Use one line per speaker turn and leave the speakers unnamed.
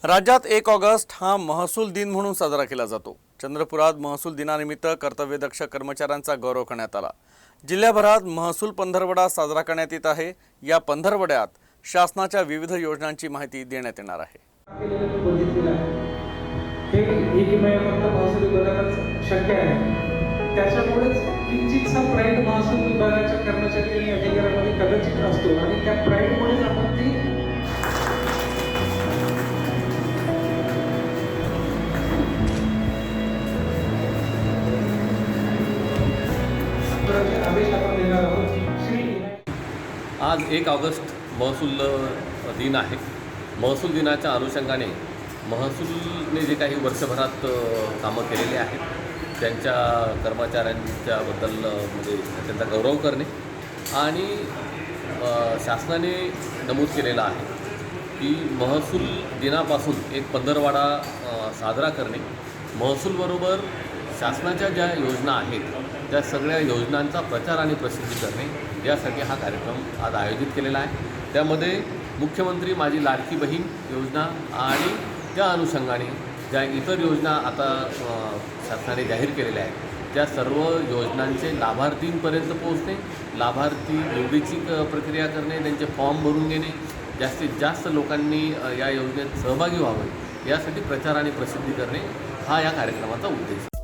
राज्यात 1 ऑगस्ट हा महसूल दिन म्हणून साजरा केला जातो। चंद्रपुरात महसूल दिनानिमित्त कर्तव्यदक्ष कर्मचाऱ्यांचा गौरव करण्यात आला। जिल्ह्याभरात महसूल पंधरवडा साजरा करण्यात येत आहे। या पंधरवड्यात शासनाच्या विविध योजनांची माहिती देण्यात येणार आहे।
शक्य आहे त्याच्यामुळेच किंचितचा प्राईड महसूल विभागाच्या कर्मचारी आणि अधिकाऱ्यांमध्ये कदाचित असतो आणि त्या प्राईडमुळेच आपण ती आदेश आपण देणार आहोत।
आज 1 ऑगस्ट महसूल दिन आहे। महसूल दिनाच्या अनुषंगाने महसूलने जे काही वर्षभरात कामं केलेली आहेत त्यांच्या कर्मचाऱ्यांच्याबद्दल म्हणजे त्यांचा गौरव करणे आणि शासनाने नमूद केलेलं आहे की महसूल दिनापासून एक पंधरवडा साजरा करणे, महसूलबरोबर शासनाच्या ज्या योजना आहेत त्या सगळ्या योजनांचा प्रचार आणि प्रसिद्धी करणे यासाठी हा कार्यक्रम आज आयोजित केलेला आहे। त्यामध्ये मुख्यमंत्री माझी लाडकी बहीण योजना आणि त्या अनुषंगाने ज्या इतर योजना आता शासनाने जाहीर केलेल्या आहेत त्या सर्व योजनांचे लाभार्थींपर्यंत पोहोचणे, लाभार्थी निवडीची प्रक्रिया करणे, त्यांचे फॉर्म भरून घेणे, जास्तीत जास्त लोकांनी या योजनेत सहभागी व्हावे यासाठी प्रचार आणि प्रसिद्धी करणे हा या कार्यक्रमाचा उद्देश आहे।